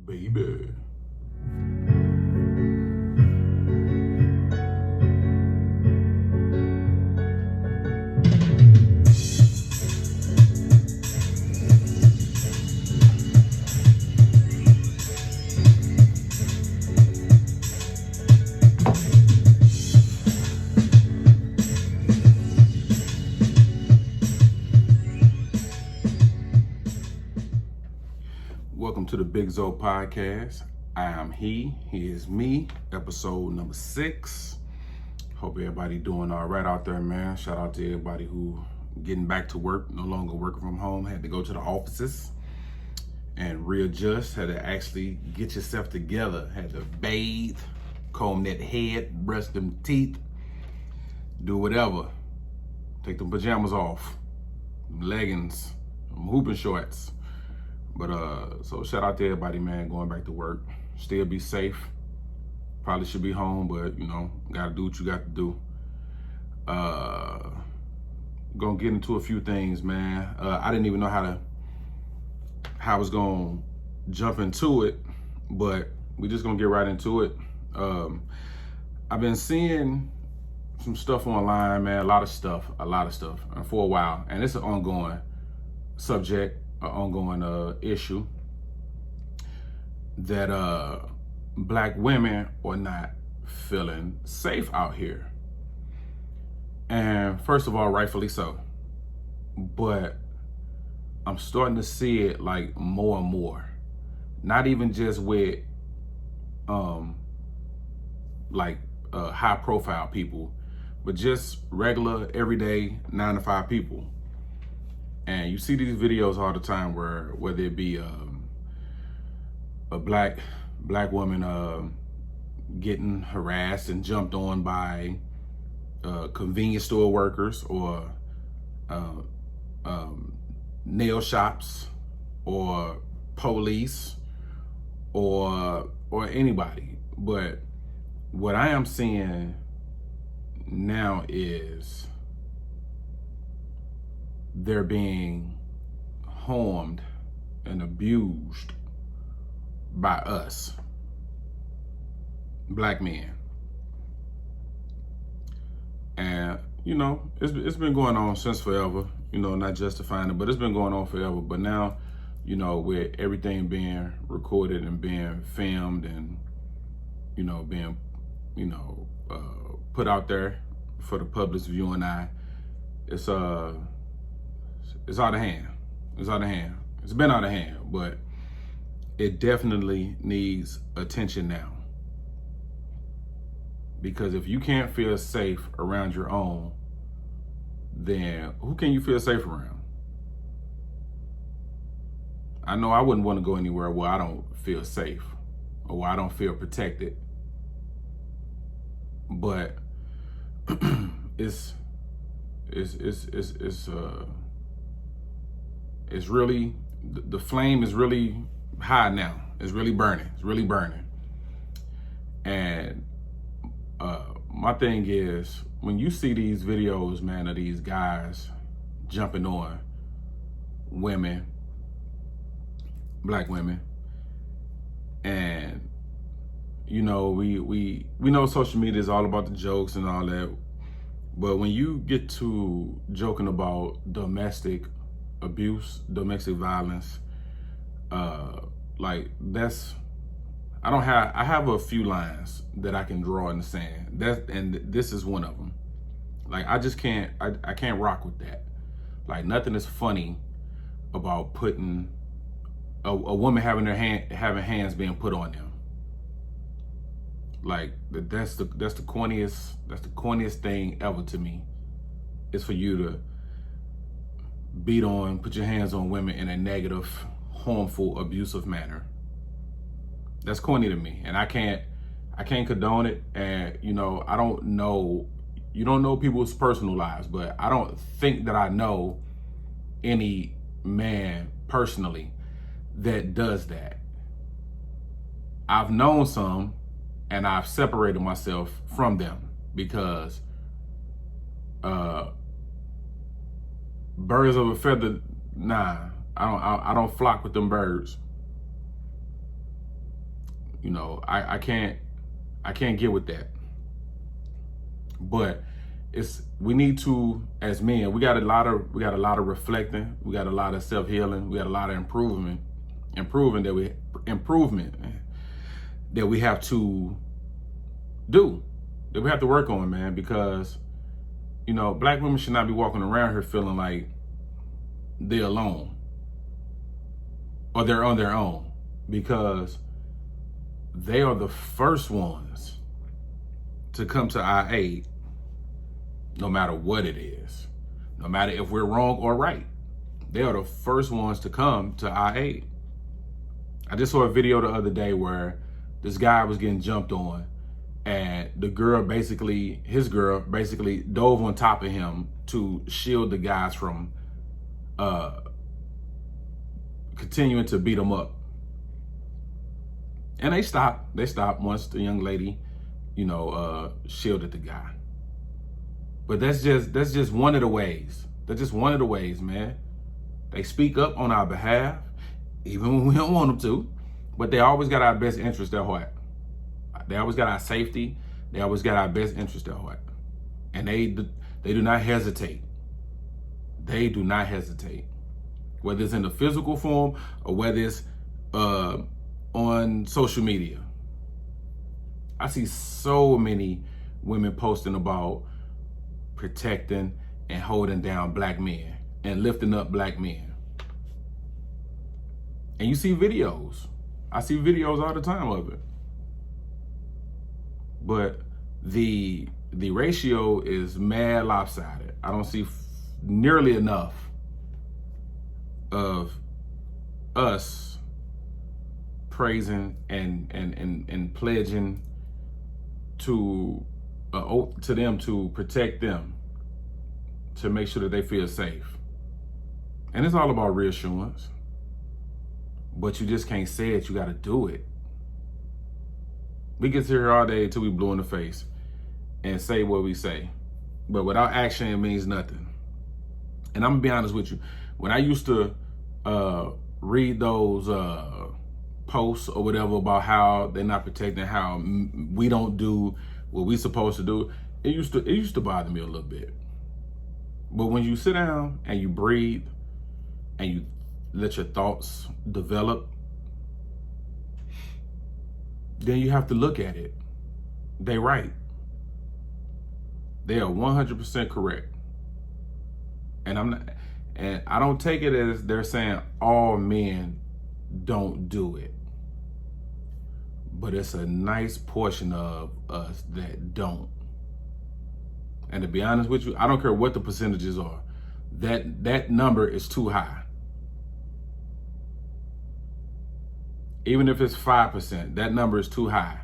baby. Welcome to the Big Zo Podcast. I am he is me, episode number 6. Hope everybody doing all right out there, man. Shout out to everybody who getting back to work, no longer working from home, had to go to the offices and readjust, had to actually get yourself together, had to bathe, comb that head, brush them teeth, do whatever. Take them pajamas off, leggings, hooping shorts. But so shout out to everybody, man, going back to work. Still be safe. Probably should be home, but you know, gotta do what you got to do. Gonna get into a few things, man. I didn't even know how I was gonna jump into it, but we just gonna get right into it. I've been seeing some stuff online, man, a lot of stuff, and for a while, and it's an ongoing subject, an ongoing issue that black women are not feeling safe out here. And first of all, rightfully so. But I'm starting to see it like more and more. Not even just with high profile people, but just regular, everyday 9-to-5 people. And you see these videos all the time whether it be a black woman getting harassed and jumped on by convenience store workers or nail shops or police or anybody. But what I am seeing now is they're being harmed and abused by us, black men. And, you know, it's been going on since forever, you know, not justifying it, but it's been going on forever. But now, you know, with everything being recorded and being filmed and, you know, being, put out there for the public's view and eye, it's out of hand. It's out of hand. It's been out of hand, but it definitely needs attention now. Because if you can't feel safe around your own, then who can you feel safe around? I know I wouldn't want to go anywhere where I don't feel safe or where I don't feel protected. But it's really, the flame is really high now. It's really burning. And my thing is, when you see these videos, man, of these guys jumping on women, black women, and you know, we know social media is all about the jokes and all that, but when you get to joking about domestic abuse, domestic violence, I have a few lines that I can draw in the sand. And this is one of them. Like, I just can't rock with that. Like, nothing is funny about putting a woman having hands being put on them. Like, that's the corniest thing ever to me, is for you to put your hands on women in a negative, harmful, abusive manner. That's corny to me, and I can't condone it. And you know, you don't know people's personal lives, but I don't think that I know any man personally that does that. I've known some, and I've separated myself from them because birds of a feather, nah, I don't flock with them birds. You know, I can't get with that. But we need to, as men, we got a lot of reflecting, we got a lot of self-healing, we got a lot of improvement that we have to do, that we have to work on, man, because, you know, black women should not be walking around here feeling like they're alone or they're on their own, because they are the first ones to come to our aid, no matter what it is, no matter if we're wrong or right. They are the first ones to come to our aid. I just saw a video the other day where this guy was getting jumped on, and his girl basically dove on top of him to shield the guys from continuing to beat him up. And they stopped once the young lady, you know, shielded the guy. But that's just one of the ways. That's just one of the ways, man. They speak up on our behalf, even when we don't want them to, but they always got our best interest at heart. They always got our safety. They always got our best interest at heart. And they do not hesitate. They do not hesitate. Whether it's in the physical form or whether it's on social media. I see so many women posting about protecting and holding down black men and lifting up black men. And you see videos. I see videos all the time of it. But the ratio is mad lopsided. I don't see nearly enough of us praising and pledging to oath to them to protect them, to make sure that they feel safe. And it's all about reassurance. But you just can't say it, you gotta do it. We can sit here all day until we blue in the face and say what we say. But without action, it means nothing. And I'm gonna be honest with you. When I used to read those posts or whatever about how they're not protecting, how we don't do what we supposed to do, it used to bother me a little bit. But when you sit down and you breathe and you let your thoughts develop, then you have to look at it. They right. They are 100% correct. And I don't take it as they're saying all men don't do it. But it's a nice portion of us that don't. And to be honest with you, I don't care what the percentages are. That number is too high. Even if it's 5%, that number is too high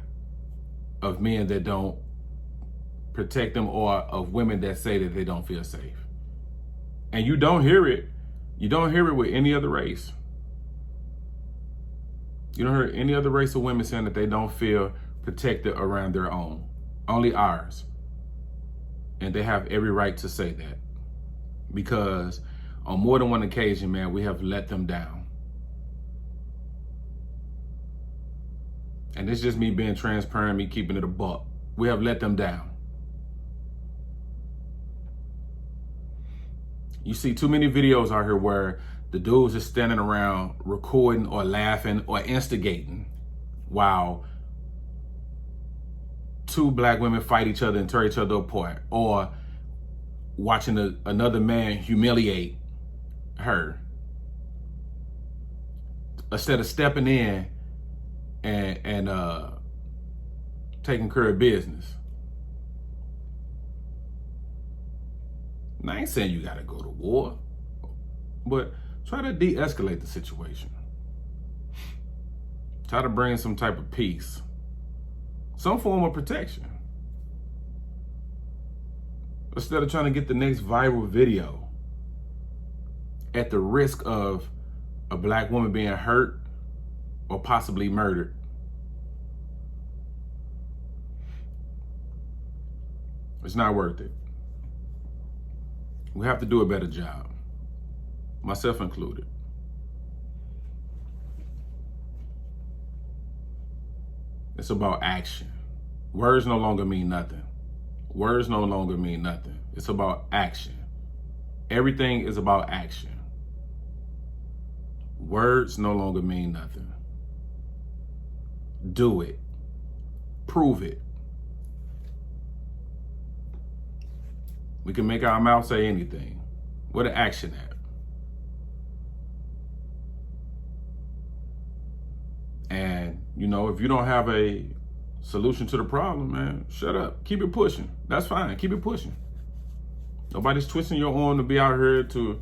of men that don't protect them, or of women that say that they don't feel safe. And you don't hear it. You don't hear it with any other race. You don't hear any other race of women saying that they don't feel protected around their own. Only ours. And they have every right to say that. Because on more than one occasion, man, we have let them down. And it's just me being transparent, me keeping it a buck. We have let them down. You see too many videos out here where the dudes are standing around recording or laughing or instigating while two black women fight each other and tear each other apart, or watching another man humiliate her, instead of stepping in and taking care of business. Now, I ain't saying you gotta go to war, but try to de-escalate the situation. Try to bring some type of peace, some form of protection. Instead of trying to get the next viral video at the risk of a black woman being hurt or possibly murdered. It's not worth it. We have to do a better job, myself included. It's about action. Words no longer mean nothing. Words no longer mean nothing. It's about action. Everything is about action. Words no longer mean nothing. Do it. Prove it. We can make our mouth say anything. Where the action at? And, if you don't have a solution to the problem, man, shut up. Keep it pushing. That's fine. Keep it pushing. Nobody's twisting your arm to be out here to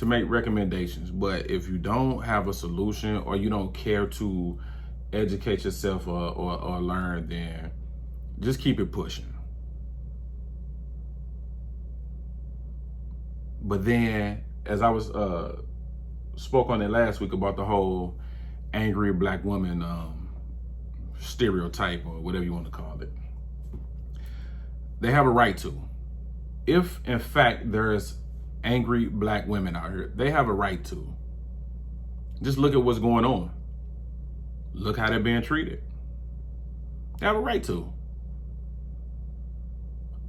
make recommendations. But if you don't have a solution or you don't care to educate yourself or learn, then just keep it pushing. But then, as I was spoke on it last week about the whole angry black woman stereotype or whatever you want to call it, they have a right to. If in fact there's angry black women out here, they have a right to. Just look at what's going on. Look how they're being treated. They have a right to.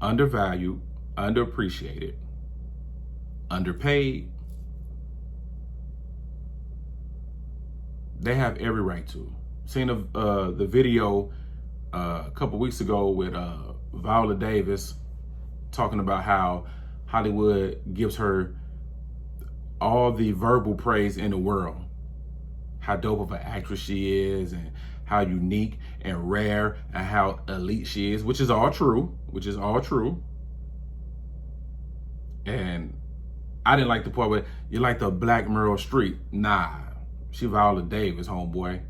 Undervalued, underappreciated, underpaid. They have every right to. Seen the video a couple weeks ago with Viola Davis talking about how Hollywood gives her all the verbal praise in the world. How dope of an actress she is, and how unique and rare and how elite she is, which is all true. And I didn't like the part where you like the black Meryl Streep. Nah, she Viola Davis, homeboy.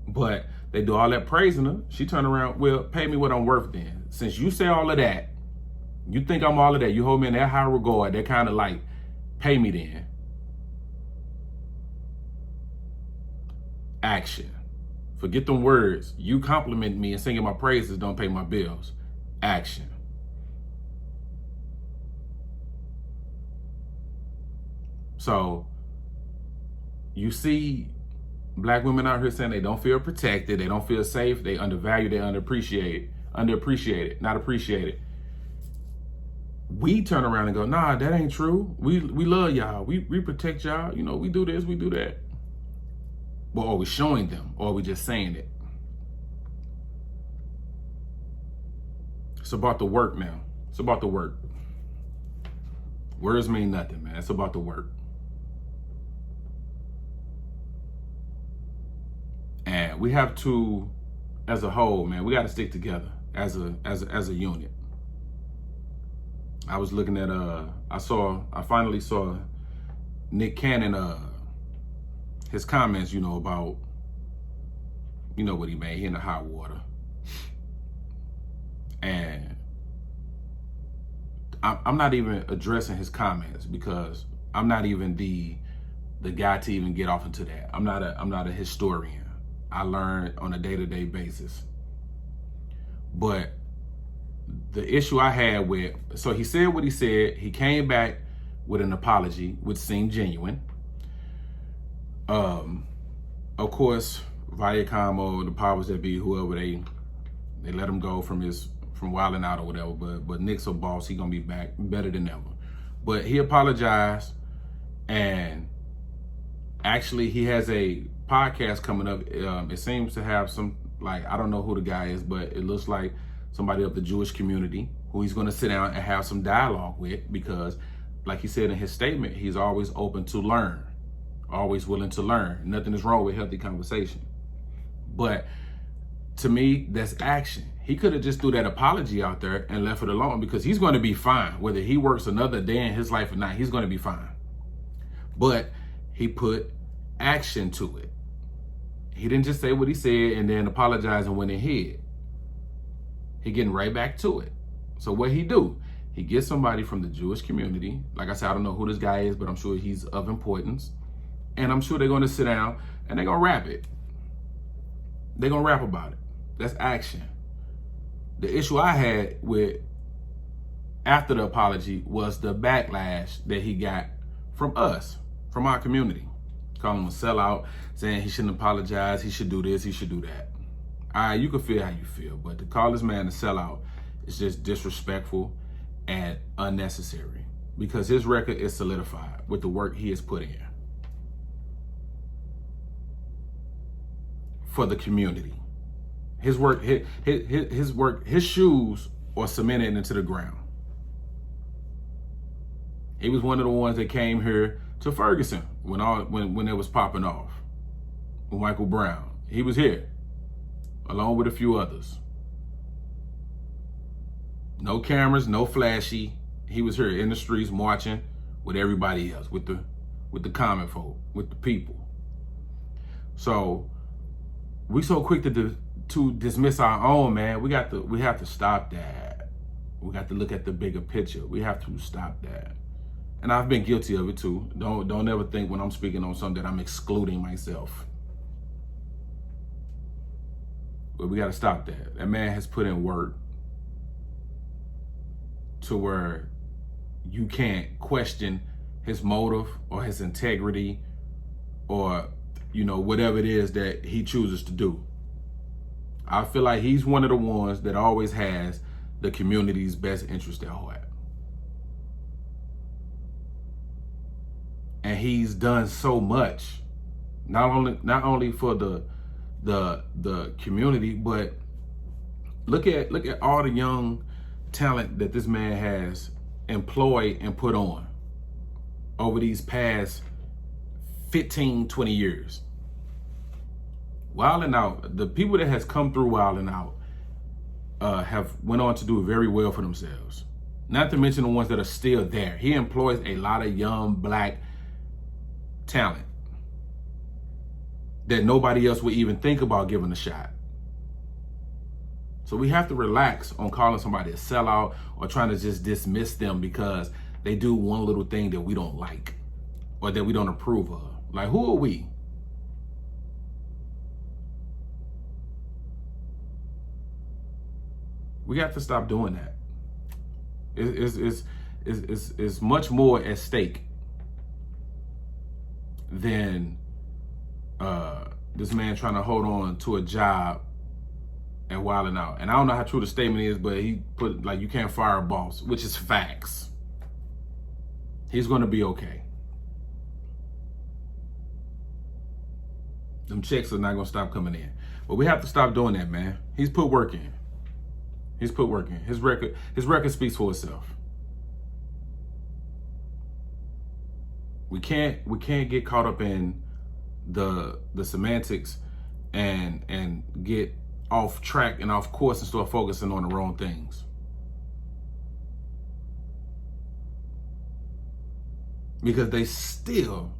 But they do all that praising her. She turned around, well, pay me what I'm worth then. Since you say all of that, you think I'm all of that, you hold me in that high regard, that kind of like, pay me then. Action. Forget them words. You compliment me and singing my praises don't pay my bills. Action. So you see black women out here saying they don't feel protected, they don't feel safe, they undervalued, they underappreciated, not appreciated. We turn around and go, nah, that ain't true. We love y'all. We protect y'all. We do this, we do that. But are we showing them, or are we just saying it? It's about the work now. It's about the work. Words mean nothing, man. It's about the work. And we have to, as a whole, man, we got to stick together as a unit. I was looking at I finally saw Nick Cannon his comments, about what he made. He in the hot water. And I'm not even addressing his comments because I'm not even the guy to even get off into that. I'm not a historian. I learn on a day-to-day basis. But the issue I had so he said what he said. He came back with an apology, which seemed genuine. Of course, Viacom or the powers that be, whoever, they let him go from wilding out or whatever. But Nick's a boss. He gonna be back better than ever. But he apologized, and actually he has a podcast coming up. It seems to have some, I don't know who the guy is, but it looks like somebody of the Jewish community who he's going to sit down and have some dialogue with, because like he said in his statement, he's always open to learn, always willing to learn. Nothing is wrong with healthy conversation. But to me, that's action. He could have just threw that apology out there and left it alone, because he's going to be fine. Whether he works another day in his life or not, he's going to be fine. But he put action to it. He didn't just say what he said and then apologize and went ahead. He getting right back to it. So what he do? He gets somebody from the Jewish community. Like I said, I don't know who this guy is, but I'm sure he's of importance. And I'm sure they're going to sit down and they're going to rap it. They're going to rap about it. That's action. The issue I had with after the apology was the backlash that he got from us, from our community. calling him a sellout, saying he shouldn't apologize, he should do this, he should do that. All right, you can feel how you feel, but to call this man a sellout is just disrespectful and unnecessary because his record is solidified with the work he has put in for the community. His work, his shoes are cemented into the ground. He was one of the ones that came here to Ferguson when it was popping off with Michael Brown. He was here, along with a few others. No cameras, no flashy. He was here in the streets marching with everybody else, with the common folk, with the people. So we so quick to dismiss our own, man. We have to stop that. We got to look at the bigger picture. We have to stop that. And I've been guilty of it too. Don't ever think when I'm speaking on something that I'm excluding myself. But we got to stop that. That man has put in work to where you can't question his motive or his integrity or, whatever it is that he chooses to do. I feel like he's one of the ones that always has the community's best interest at heart. And he's done so much, not only for the community, but look at all the young talent that this man has employed and put on over these past 15, 20 years. Wild 'N Out, the people that has come through Wild 'N Out have went on to do very well for themselves. Not to mention the ones that are still there. He employs a lot of young black talent that nobody else would even think about giving a shot. So we have to relax on calling somebody a sellout or trying to just dismiss them because they do one little thing that we don't like or that we don't approve of. Like, who are we? We have to stop doing that. It's much more at stake than this man trying to hold on to a job at Wild 'N Out. And I don't know how true the statement is, but he put like, you can't fire a boss, which is facts. He's going to be okay. Them checks are not going to stop coming in. But we have to stop doing that, man. He's put work in. He's put work in. His record speaks for itself. We can't get caught up in the semantics and get off track and off course and start focusing on the wrong things. Because they still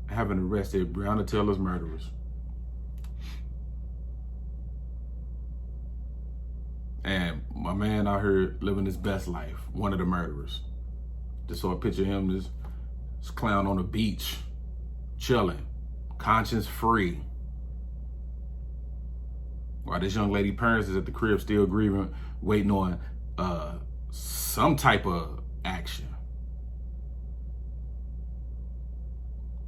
haven't arrested Breonna Taylor's murderers. And my man out here living his best life, one of the murderers. Just saw a picture of him, this clown on the beach, chilling, conscience free. While this young lady parents is at the crib still grieving, waiting on some type of action.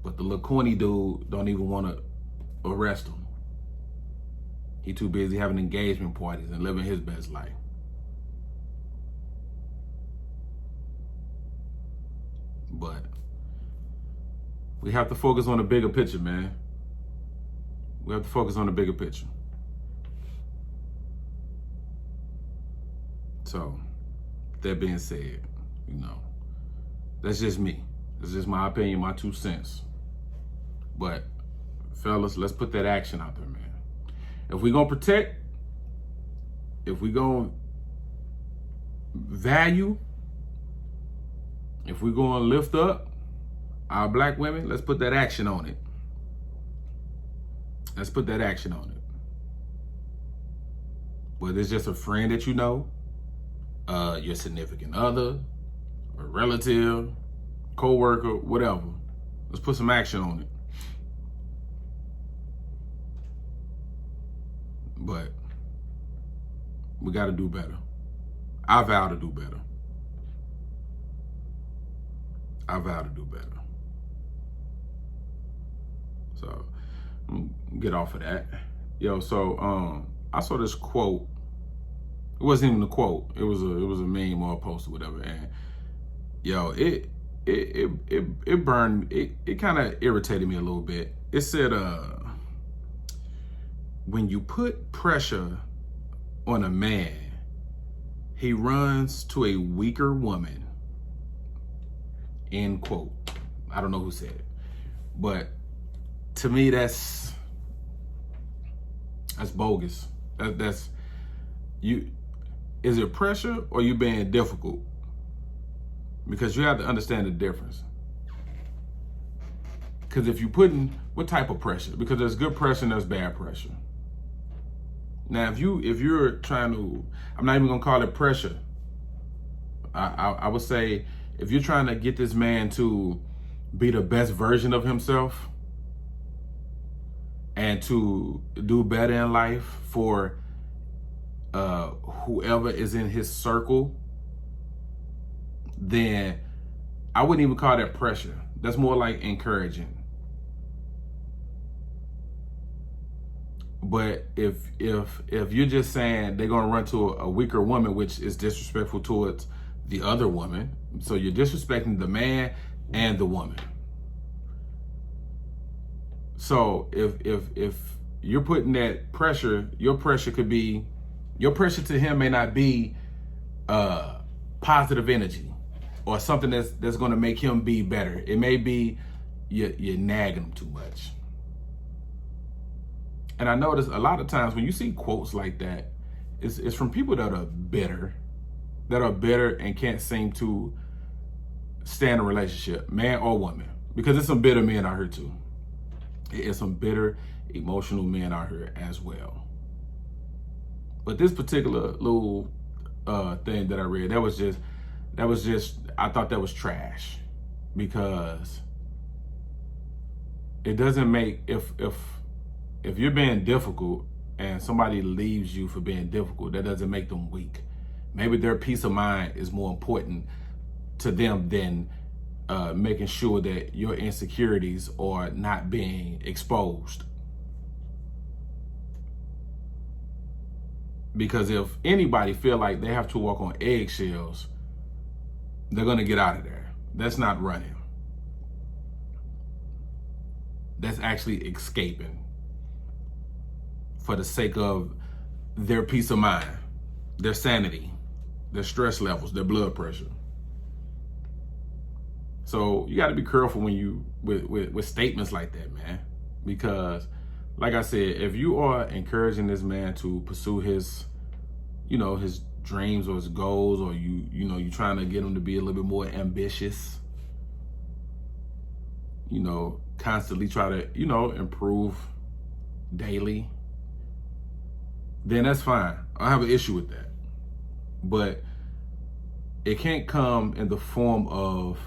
But the little corny dude don't even want to arrest him. He too busy having engagement parties and living his best life. But we have to focus on the bigger picture, man. We have to focus on the bigger picture. So, that being said, that's just me. That's just my opinion, my 2 cents. But, fellas, let's put that action out there, man. If we're going to protect, if we're going to value, if we're going to lift up our black women, let's put that action on it. Let's put that action on it. Whether it's just a friend that you know, your significant other, a relative, co-worker, whatever. Let's put some action on it. But we got to do better. I vow to do better. I vow to do better. So get off of that. Yo, so I saw this quote. It wasn't even a quote. It was a meme or a post or whatever. And yo, it burned. It kind of irritated me a little bit. It said, when you put pressure on a man, he runs to a weaker woman. End quote. I don't know who said it, but to me, that's bogus. That's you. Is it pressure or you being difficult? Because you have to understand the difference. Because if you putting, what type of pressure? Because there's good pressure and there's bad pressure. Now, if you're trying to, I'm not even gonna call it pressure. I would say if you're trying to get this man to be the best version of himself and to do better in life for whoever is in his circle, then I wouldn't even call that pressure. That's more like encouraging. But if you're just saying they're gonna run to a weaker woman, which is disrespectful towards the other woman, so you're disrespecting the man and the woman. So if you're putting that pressure, your pressure to him may not be positive energy or something that's gonna make him be better. It may be you're nagging him too much. And I notice a lot of times when you see quotes like that, it's from people that are bitter and can't seem to stay in a relationship, man or woman. Because there's some bitter men out here too. It's some bitter, emotional men out here as well. But this particular little thing that I read, that was just, I thought that was trash, because it doesn't make, if you're being difficult and somebody leaves you for being difficult, that doesn't make them weak. Maybe their peace of mind is more important to them than making sure that your insecurities are not being exposed. Because if anybody feel like they have to walk on eggshells, they're gonna get out of there. That's not running. That's actually escaping for the sake of their peace of mind, their sanity, their stress levels, their blood pressure. So you got to be careful when you with statements like that, man, because like I said, if you are encouraging this man to pursue his, his dreams or his goals, or you trying to get him to be a little bit more ambitious, constantly try to, improve daily, then that's fine. I have an issue with that. But it can't come in the form of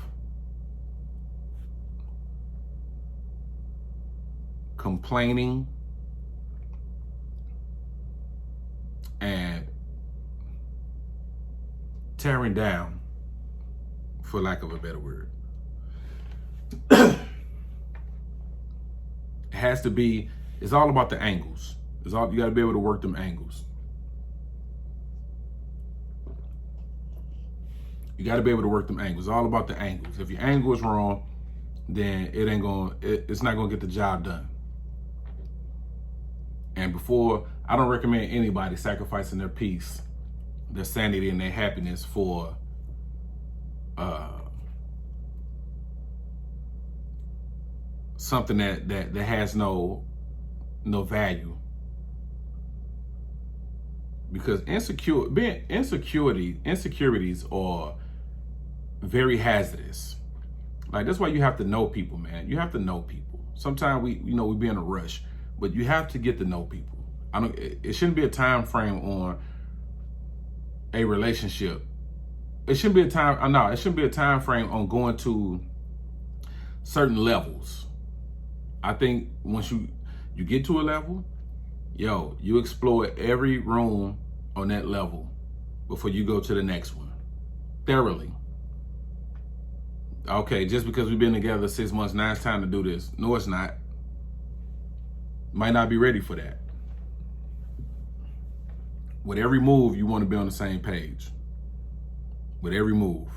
complaining and tearing down, for lack of a better word. It has to be, it's all about the angles. You got to be able to work them angles. You got to be able to work them angles. It's all about the angles. If your angle is wrong, then it's not going to get the job done. And I don't recommend anybody sacrificing their peace, their sanity, and their happiness for something that has no value. Because insecurities are very hazardous. Like, that's why you have to know people, man. You have to know people. Sometimes we be in a rush, but you have to get to know people. It shouldn't be a time frame on a relationship. It shouldn't be a time frame on going to certain levels. I think once you get to a level, you explore every room on that level before you go to the next one thoroughly. Okay, just because we've been together 6 months, now it's time to do this. No, it's not. Might not be ready for that. With every move, you want to be on the same page. With every move.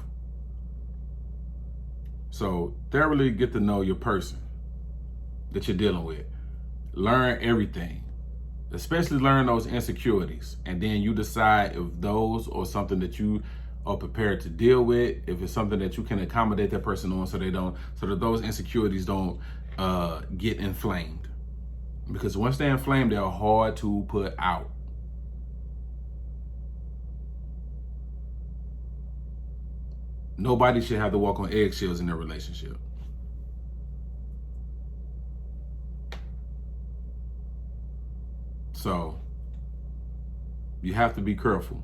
So thoroughly get to know your person that you're dealing with. Learn everything, especially learn those insecurities. And then you decide if those are something that you are prepared to deal with, if it's something that you can accommodate that person on so that those insecurities don't get inflamed. Because once they're inflamed, they're hard to put out. Nobody should have to walk on eggshells in their relationship. So you have to be careful.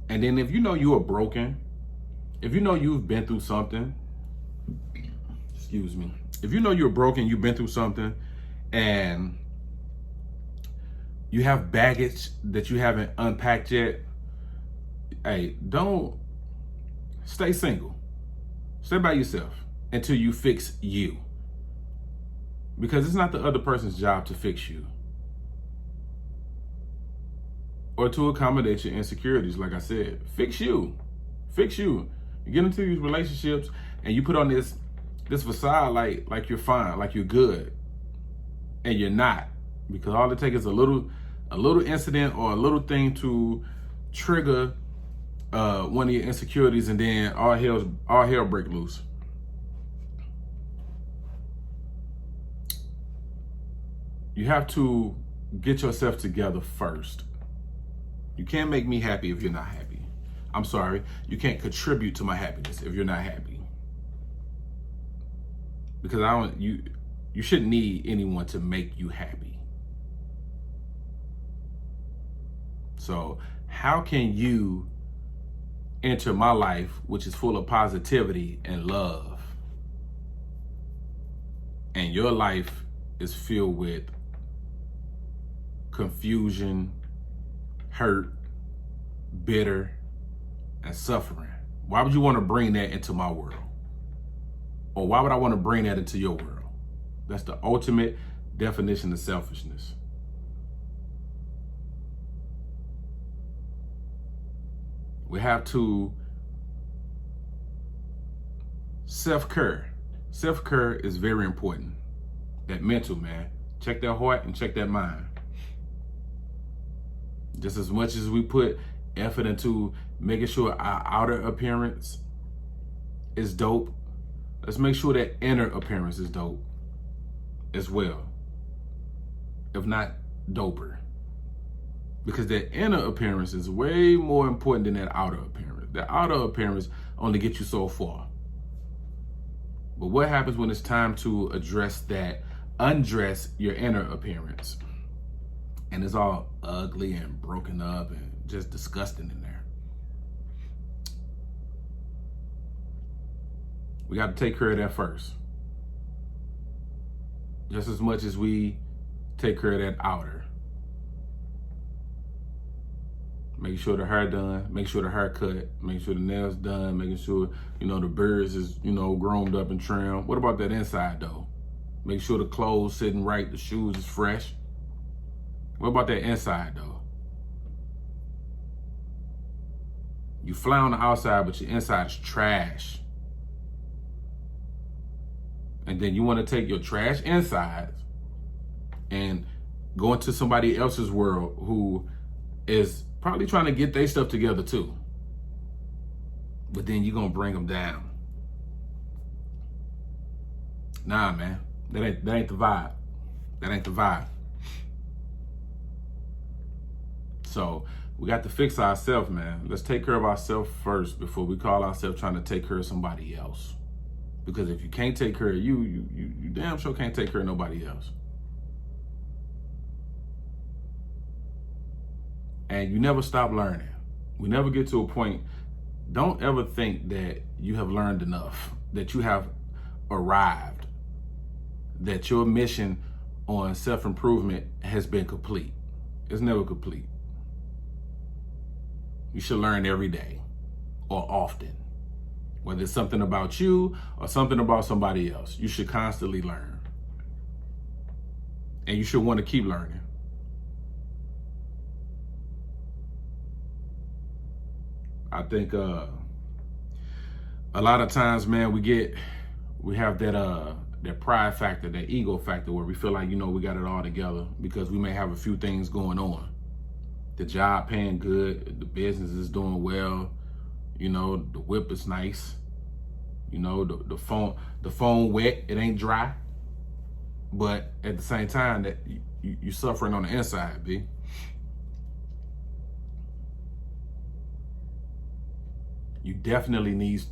And then if you know you are broken, if you know you've been through something, if you know you're broken, you've been through something, and you have baggage that you haven't unpacked yet, hey, don't stay single. Stay by yourself until you fix you. Because it's not the other person's job to fix you or to accommodate your insecurities. Like I said, fix you. Fix you. You get into these relationships and you put on this facade like you're fine, like you're good, and you're not. Because all it takes is a little incident or a little thing to trigger one of your insecurities, and then all hell break loose. You have to get yourself together first. You can't make me happy if you're not happy. I'm sorry, you can't contribute to my happiness if you're not happy. Because you shouldn't need anyone to make you happy. So how can you enter my life, which is full of positivity and love, and your life is filled with confusion, hurt, bitter, and suffering? Why would you want to bring that into my world? Or why would I want to bring that into your world? That's the ultimate definition of selfishness. We have to self-care. Self-care is very important. That mental, man. Check that heart and check that mind. Just as much as we put effort into making sure our outer appearance is dope, let's make sure that inner appearance is dope as well. If not doper. Because that inner appearance is way more important than that outer appearance. The outer appearance only gets you so far. But what happens when it's time to undress your inner appearance? And it's all ugly and broken up and just disgusting in there. We got to take care of that first. Just as much as we take care of that outer. Making sure the hair done, make sure the hair cut, making sure the nails done, making sure, the birds is, groomed up and trimmed. What about that inside though? Make sure the clothes sitting right, the shoes is fresh. What about that inside though? You fly on the outside, but your inside is trash. And then you want to take your trash inside and go into somebody else's world who is probably trying to get their stuff together too. But then you're going to bring them down. Nah, man. That ain't the vibe. That ain't the vibe. So we got to fix ourselves, man. Let's take care of ourselves first before we call ourselves trying to take care of somebody else. Because if you can't take care of you damn sure can't take care of nobody else. And you never stop learning. We never get to a point. Don't ever think that you have learned enough, that you have arrived, that your mission on self-improvement has been complete. It's never complete. You should learn every day or often, whether it's something about you or something about somebody else. You should constantly learn. and you should want to keep learning. I think a lot of times, man, we have that pride factor, that ego factor, where we feel like, we got it all together because we may have a few things going on. The job paying good, the business is doing well, the whip is nice, the phone wet, it ain't dry. But at the same time, that you suffering on the inside, B. You definitely need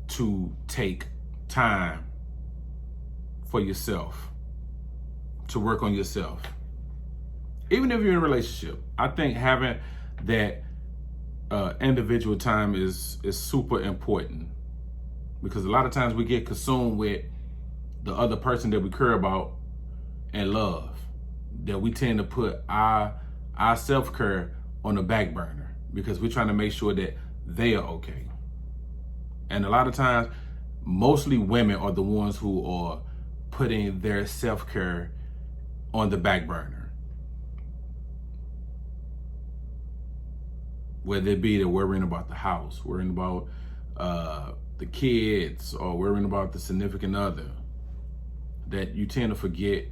to take time for yourself, to work on yourself. Even if you're in a relationship, I think having that individual time is super important, because a lot of times we get consumed with the other person that we care about and love, that we tend to put our self-care on the back burner because we're trying to make sure that they are okay. And a lot of times, mostly women are the ones who are putting their self-care on the back burner. Whether it be they're worrying about the house, worrying about the kids, or worrying about the significant other, that you tend to forget,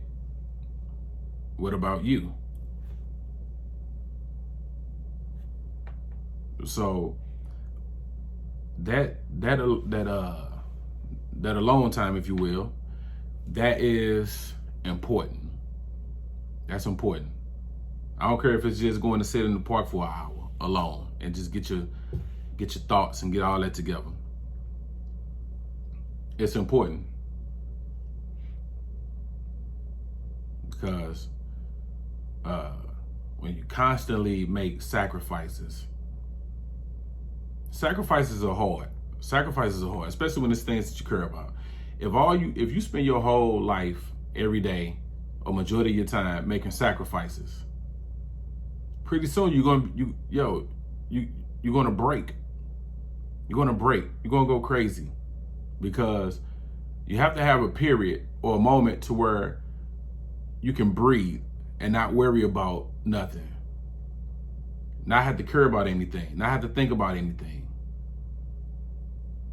what about you? So that alone time, if you will, that is important. That's important. I don't care if it's just going to sit in the park for an hour alone and just get your thoughts and get all that together. It's important because when you constantly make sacrifices are hard. Sacrifices are hard, especially when it's things that you care about. If you spend your whole life, every day, or majority of your time making sacrifices, pretty soon you're gonna break. You're gonna break. You're gonna go crazy, because you have to have a period or a moment to where you can breathe and not worry about nothing, not have to care about anything, not have to think about anything.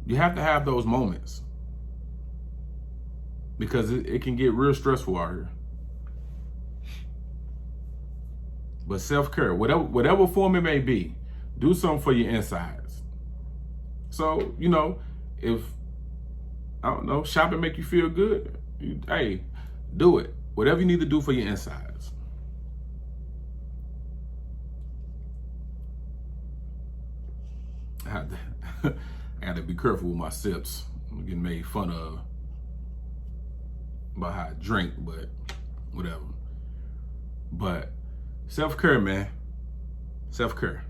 You have to have those moments, because it can get real stressful out here. But self-care, whatever form it may be, do something for your insides. So, if, I don't know, shopping make you feel good, hey, do it. Whatever you need to do for your insides. I had to be careful with my sips. I'm getting made fun of about how I drink, but whatever. But self-care, man. Self-care.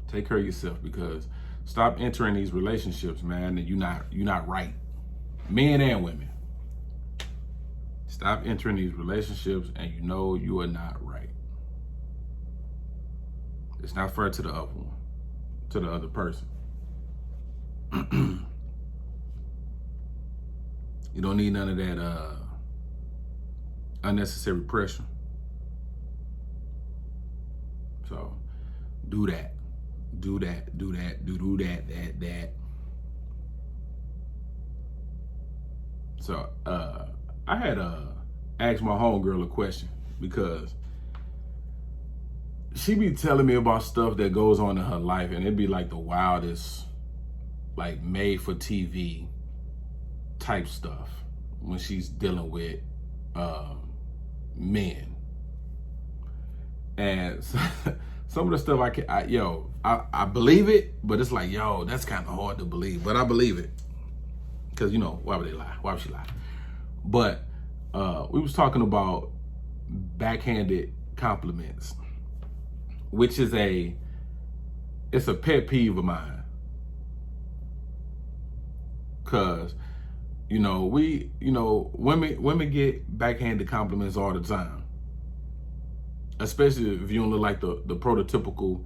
Take care of yourself, because stop entering these relationships, man, that you're not right. Men and women. Stop entering these relationships and you are not right. It's not fair to the other one, to the other person. You don't need none of that unnecessary pressure. So do that. Do that. So I had asked my homegirl a question, because she be telling me about stuff that goes on in her life, and it'd be like the wildest, like made for TV type stuff when she's dealing with men. And some of the stuff I believe it, but it's like, that's kind of hard to believe, but I believe it. Because, why would they lie? Why would she lie? But we was talking about backhanded compliments, which is it's a pet peeve of mine. Cause, women get backhanded compliments all the time. Especially if you don't look like the prototypical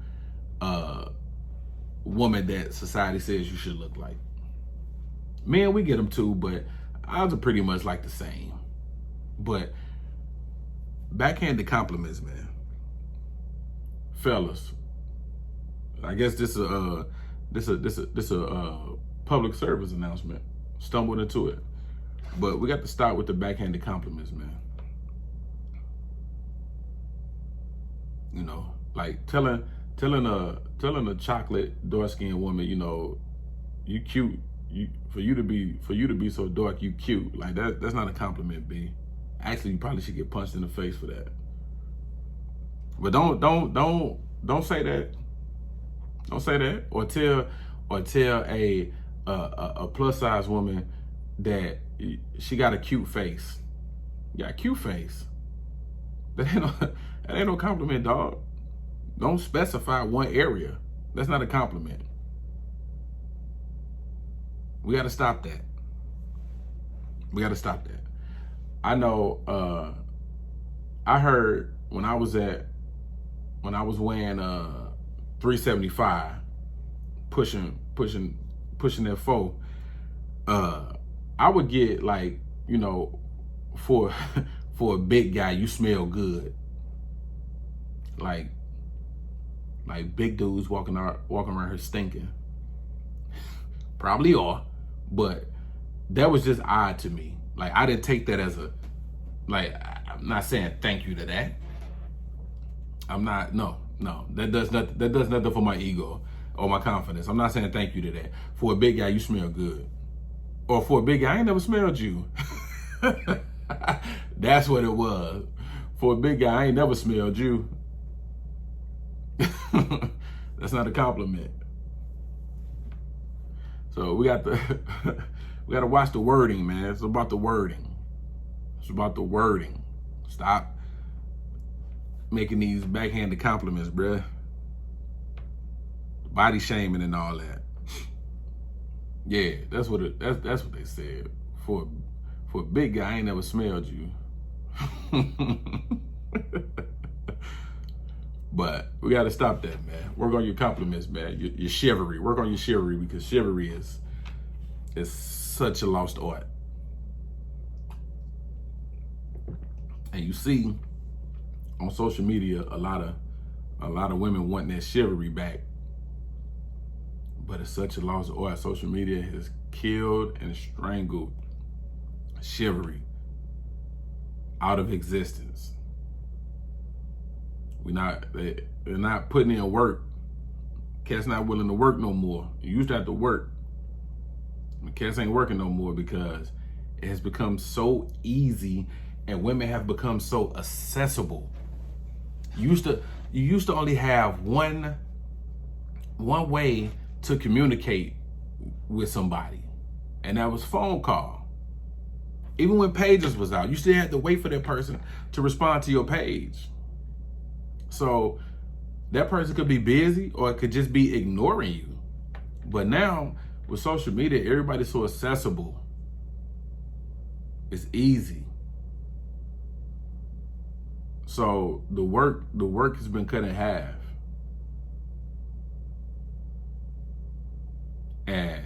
woman that society says you should look like. Men, we get them too, but ours are pretty much like the same. But backhanded compliments, man. Fellas, I guess this a public service announcement. Stumbled into it, but we got to start with the backhanded compliments, man. You know, like telling a chocolate dark-skinned woman, you know, you cute. For you to be so dark, you cute. Like that's not a compliment, B. Actually, you probably should get punched in the face for that. But don't say that. Don't say that. Or tell a plus size woman that she got a cute face. You got a cute face. That ain't no compliment, dog. Don't specify one area. That's not a compliment. We got to stop that. We got to stop that. I know. I heard when I was weighing 375, pushing that 4. I would get, like, you know, for a big guy, you smell good. Like big dudes walking around here stinking. Probably are. But that was just odd to me. Like, I didn't take that as I'm not saying thank you to that. No. That does nothing for my ego or my confidence. I'm not saying thank you to that. For a big guy, you smell good. Or for a big guy, I ain't never smelled you. That's what it was. For a big guy, I ain't never smelled you. That's not a compliment. So we got to watch the wording, man. It's about the wording. It's about the wording. Stop making these backhanded compliments, bruh. Body shaming and all that. Yeah, that's what they said. For a big guy, I ain't never smelled you. But we got to stop that, man. Work on your compliments, man. Your chivalry. Work on your chivalry, because chivalry is such a lost art. And you see on social media a lot of women want that chivalry back. But it's such a lost art. Social media has killed and strangled chivalry out of existence. They're not putting in work. Cats not willing to work no more. You used to have to work. Cats ain't working no more because it has become so easy, and women have become so accessible. You used to only have one way to communicate with somebody, and that was phone call. Even when pages was out, you still had to wait for that person to respond to your page. So that person could be busy, or it could just be ignoring you. But now with social media, everybody's so accessible. It's easy. So the work has been cut in half. And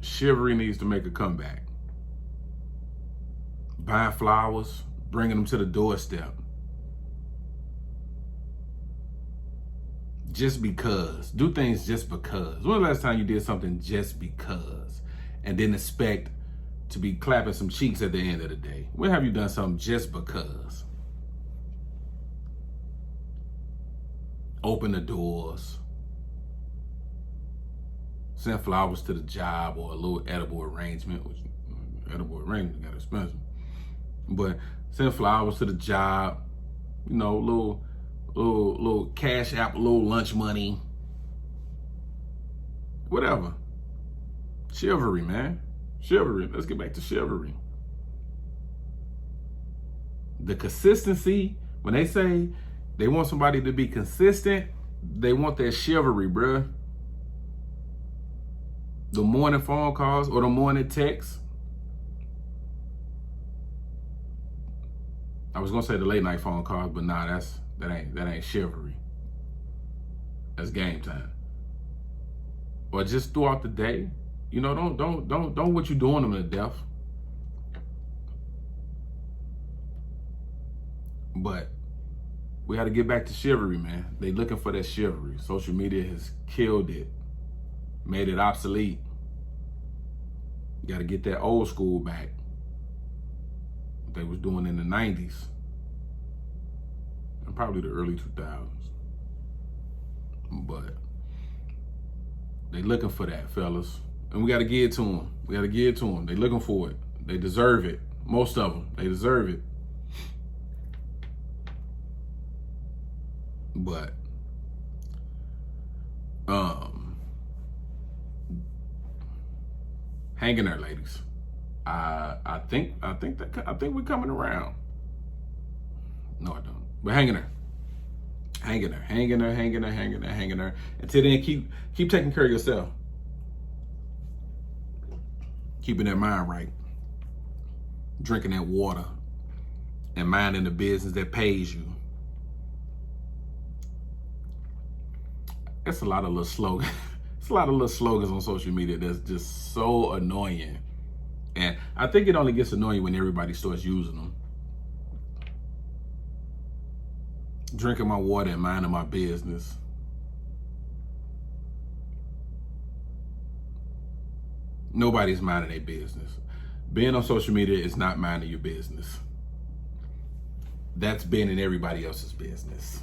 chivalry needs to make a comeback. Buying flowers, bringing them to the doorstep. Just because. Do things just because. When was the last time you did something just because and didn't expect to be clapping some cheeks at the end of the day? When have you done something just because? Open the doors. Send flowers to the job, or a little edible arrangement, which edible arrangement got expensive. But send flowers to the job, you know, little cash app, little lunch money, whatever. Chivalry, man. Chivalry. Let's get back to chivalry. The consistency, when they say they want somebody to be consistent, they want that chivalry, bruh. The morning phone calls or the morning texts. I was gonna say the late night phone calls, but nah, that ain't chivalry. That's game time. Or just throughout the day, you know, don't what you doing them to death. But we got to get back to chivalry, man. They looking for that chivalry. Social media has killed it, made it obsolete. You got to get that old school back. What they was doing in the 90s and probably the early 2000s. But they looking for that, fellas. And we got to give it to them. We got to give it to them. They looking for it. They deserve it. Most of them, they deserve it. But hang in there, ladies. I think we're coming around. No, I don't. But hang in there. Hang in there. Hang in there. Hang in there. Hang in there. Hang in there. Until then, keep taking care of yourself. Keeping that mind right. Drinking that water. And minding the business that pays you. It's a lot of little slogans. It's a lot of little slogans on social media that's just so annoying. And I think it only gets annoying when everybody starts using them. Drinking my water and minding my business. Nobody's minding their business. Being on social media is not minding your business. That's being in everybody else's business.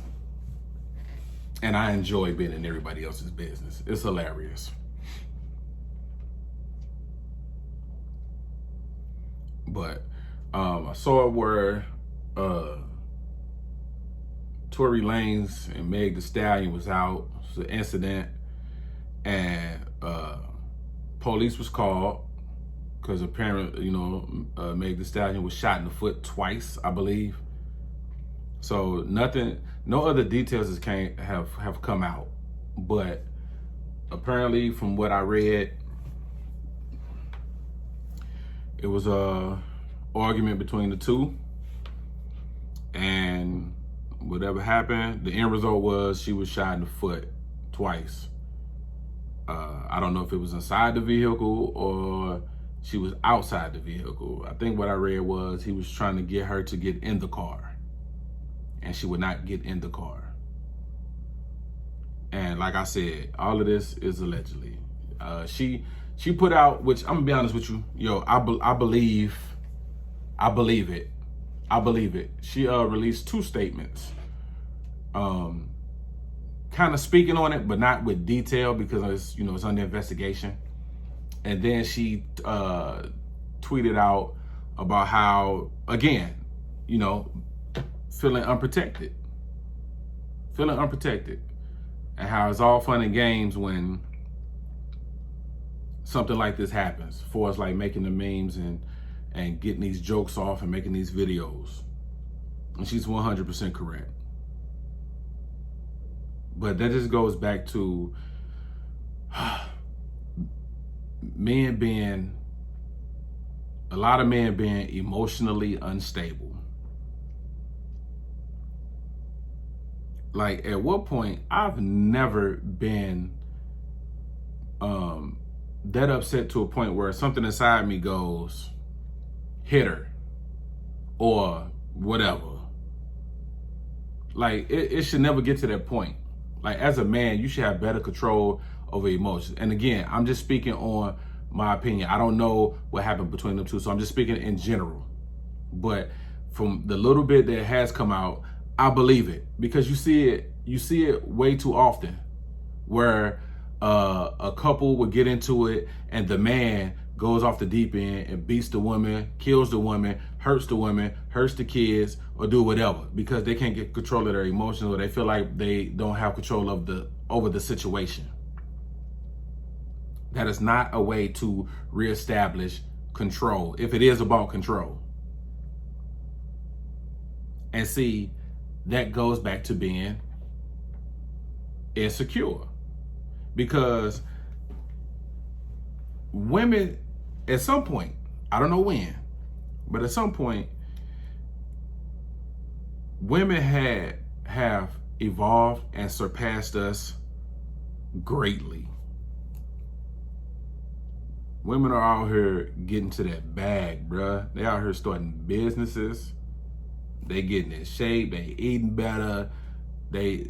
And I enjoy being in everybody else's business. It's hilarious. But I saw where Tory Lanez and Meg Thee Stallion was out. It was an incident. And police was called because apparently, Meg Thee Stallion was shot in the foot twice, I believe. So no other details have come out, but apparently from what I read, it was a argument between the two, and whatever happened, the end result was she was shot in the foot twice. I don't know if it was inside the vehicle or she was outside the vehicle. I think what I read was he was trying to get her to get in the car. And she would not get in the car. And like I said, all of this is allegedly. She put out, which I'm gonna be honest with you, I believe it. I believe it. She released 2 statements, kind of speaking on it, but not with detail because it's under investigation. And then she tweeted out about how, again, feeling unprotected, and how it's all fun and games when something like this happens, for us, like making the memes and getting these jokes off and making these videos. And she's 100% correct. But that just goes back to a lot of men being emotionally unstable. Like, at what point, I've never been that upset to a point where something inside me goes, hit her, or whatever. Like, it should never get to that point. Like, as a man, you should have better control over emotions. And again, I'm just speaking on my opinion. I don't know what happened between them two, so I'm just speaking in general. But from the little bit that has come out, I believe it, because you see it way too often, where a couple would get into it and the man goes off the deep end and beats the woman, kills the woman, hurts the kids, or do whatever because they can't get control of their emotions, or they feel like they don't have control of over the situation. That is not a way to reestablish control, if it is about control. And see, that goes back to being insecure. Because women, at some point, I don't know when, but at some point, women have evolved and surpassed us greatly. Women are out here getting to that bag, bruh. They out here starting businesses, They getting in shape. They eating better. They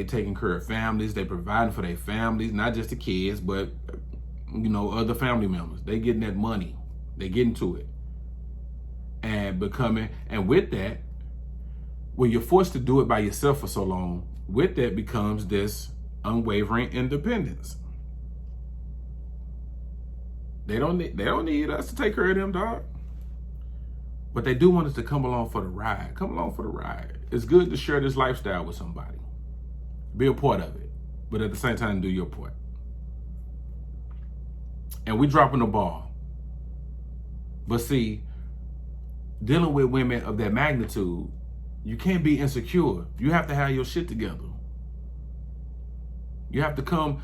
taking care of families. They providing for their families, not just the kids, but other family members. They getting that money. They getting to it. And with that, when you're forced to do it by yourself for so long, with that becomes this unwavering independence. They don't need us to take care of them, dog. But they do want us to come along for the ride. Come along for the ride. It's good to share this lifestyle with somebody. Be a part of it. But at the same time, do your part. And we dropping the ball. But see, dealing with women of that magnitude, you can't be insecure. You have to have your shit together. You have to come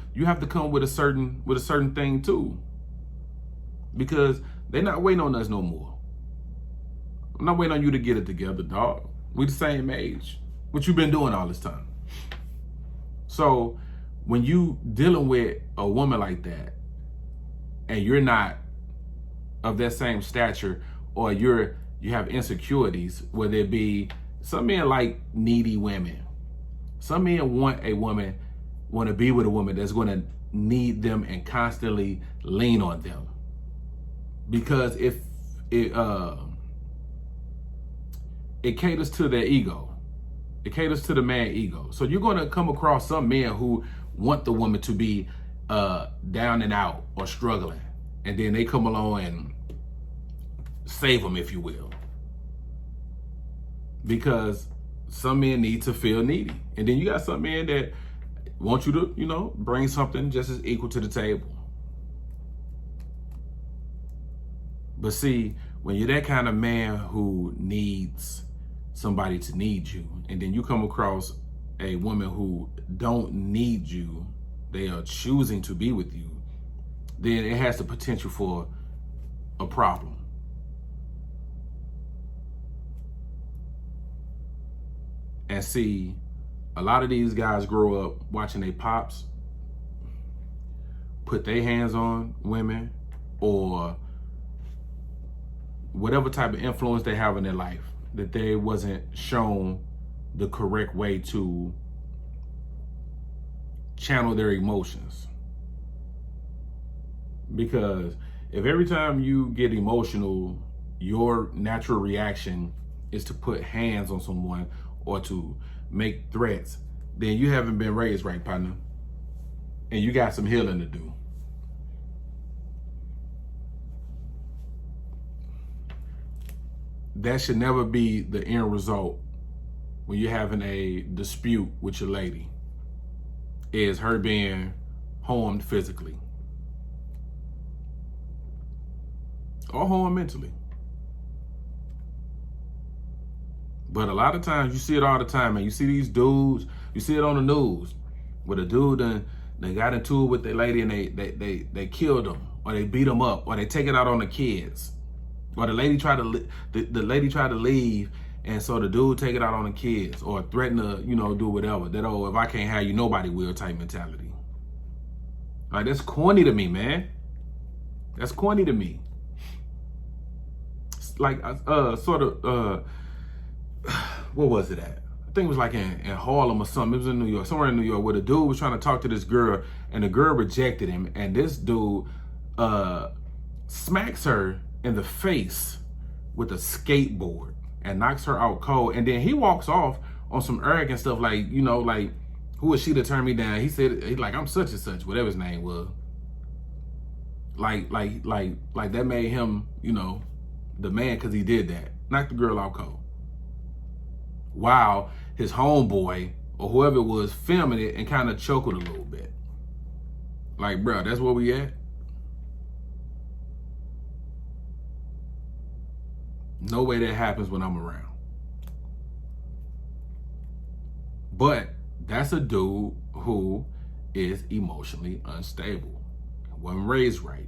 with a certain thing too. Because they're not waiting on us no more. I'm not waiting on you to get it together, dog. We the same age. What you been doing all this time? So when you dealing with a woman like that, and you're not of that same stature, or you have insecurities, whether it be, some men like needy women. Some men want to be with a woman that's going to need them and constantly lean on them. Because if it caters to their ego. It caters to the man ego. So you're going to come across some men who want the woman to be down and out or struggling. And then they come along and save them, if you will. Because some men need to feel needy. And then you got some men that want you to, bring something just as equal to the table. But see, when you're that kind of man who needs somebody to need you, and then you come across a woman who don't need you, they are choosing to be with you, then it has the potential for a problem. And see, a lot of these guys grow up watching their pops put their hands on women, or whatever type of influence they have in their life, that they wasn't shown the correct way to channel their emotions. Because if every time you get emotional, your natural reaction is to put hands on someone or to make threats, then you haven't been raised right, partner. And you got some healing to do. That should never be the end result when you're having a dispute with your lady, is her being harmed physically or harmed mentally. But a lot of times you see it all the time, and you see these dudes, you see it on the news, where the dude they got into it with their lady and they killed them, or they beat them up, or they take it out on the kids. Or the lady tried to leave, and so the dude take it out on the kids, or threaten to, do whatever. That, if I can't have you, nobody will type mentality. Like, that's corny to me, man. That's corny to me. Like, what was it at? I think it was like in Harlem or something. It was in New York, somewhere in New York, where the dude was trying to talk to this girl, and the girl rejected him, and this dude smacks her in the face with a skateboard and knocks her out cold. And then he walks off on some arrogant stuff, like, who is she to turn me down? He said, I'm such and such, whatever his name was. Like that made him, the man, because he did that. Knocked the girl out cold. While his homeboy or whoever it was filming it and kind of chuckled a little bit. Like, bro, that's where we at? No way that happens when I'm around. But that's a dude who is emotionally unstable. Wasn't raised right.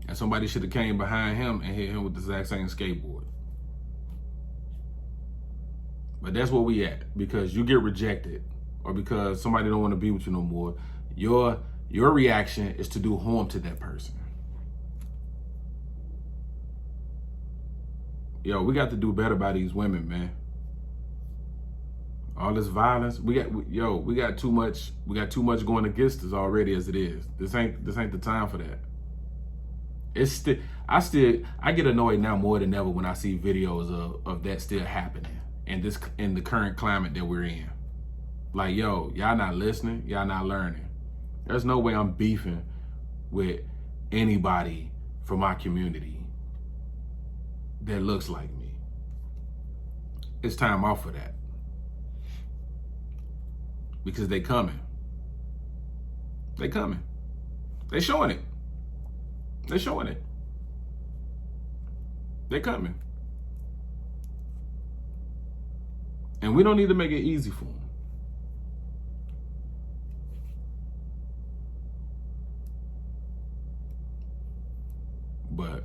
And somebody should have came behind him and hit him with the exact same skateboard. But that's where we at. Because you get rejected, or because somebody don't want to be with you no more, your reaction is to do harm to that person. yo, we got to do better by these women, man. All this violence, we got too much going against us already as it is. This ain't the time for that. It's still, I get annoyed now more than ever when I see videos of that still happening in the current climate that we're in. Like, yo, y'all not listening, y'all not learning. There's no way I'm beefing with anybody from my community that looks like me. It's time out for that. Because they coming. They coming. They showing it. They showing it. They coming. And we don't need to make it easy for them. But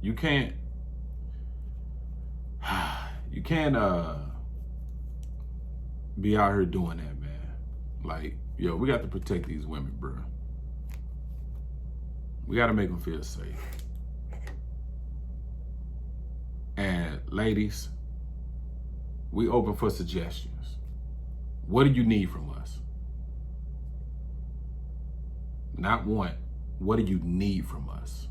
you can't be out here doing that, man. Like, yo, we got to protect these women, bro. We got to make them feel safe. And ladies, we open for suggestions. What do you need from us? Not want. What do you need from us?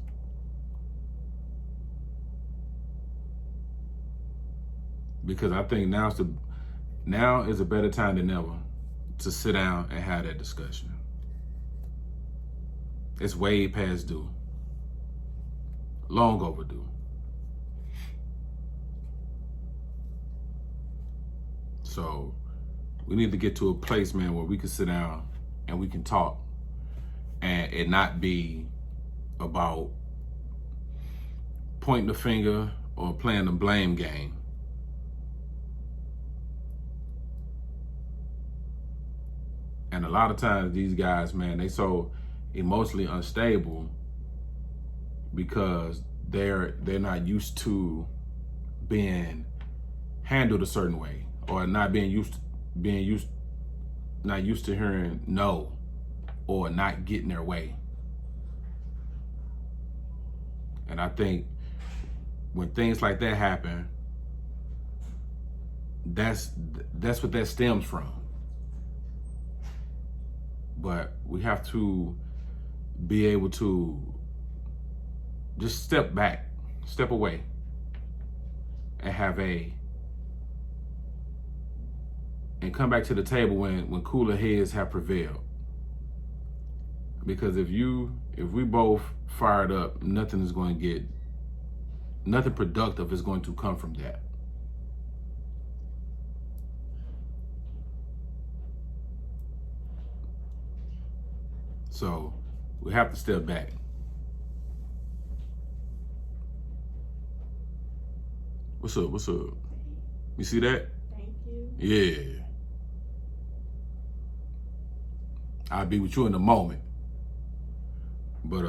Because I think now is a better time than ever to sit down and have that discussion. It's way past due. Long overdue. So we need to get to a place, man, where we can sit down and we can talk and it not be about pointing the finger or playing the blame game. And a lot of times these guys, man, they so emotionally unstable because they're not used to being handled a certain way, or not used to hearing no, or not getting their way. And I think when things like that happen, that's what that stems from. But we have to be able to just step back, step away, and and come back to the table when cooler heads have prevailed. Because if we both fired up, nothing productive is going to come from that. So we have to step back. What's up? What's up? You see that? Thank you. Yeah. I'll be with you in a moment. But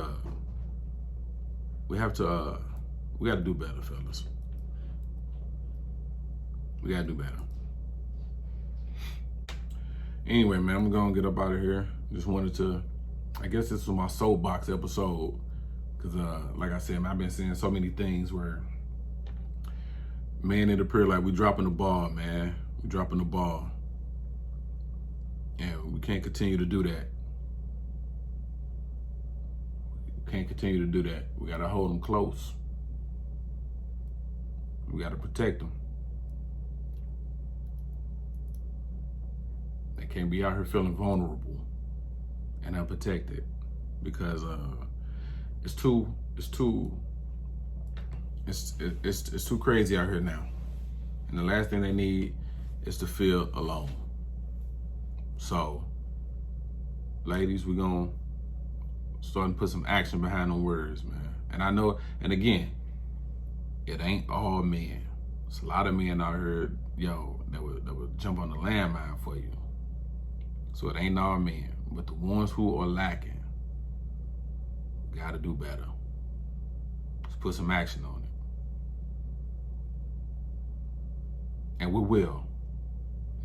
we got to do better, fellas. We got to do better. Anyway, man, I'm going to get up out of here. Just wanted to, I guess this was my soapbox episode. Because, like I said, man, I've been seeing so many things where, man, it appears like we're dropping the ball, man. We're dropping the ball. And we can't continue to do that. Can't continue to do that. We got to hold them close. We got to protect them. They can't be out here feeling vulnerable and unprotected, because it's too crazy out here now. And the last thing they need is to feel alone. So, ladies, we're going to starting to put some action behind them words, man. And I know, and again, it ain't all men. It's a lot of men out here, yo, that would jump on the landmine for you. So it ain't all men. But the ones who are lacking, gotta do better. Let's put some action on it. And we will.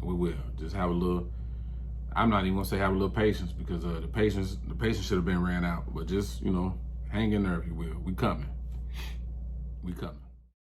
We will. Just have a little, I'm not even gonna say have a little patience, because the patience should have been ran out. But just, hang in there, if you will. We coming. We coming.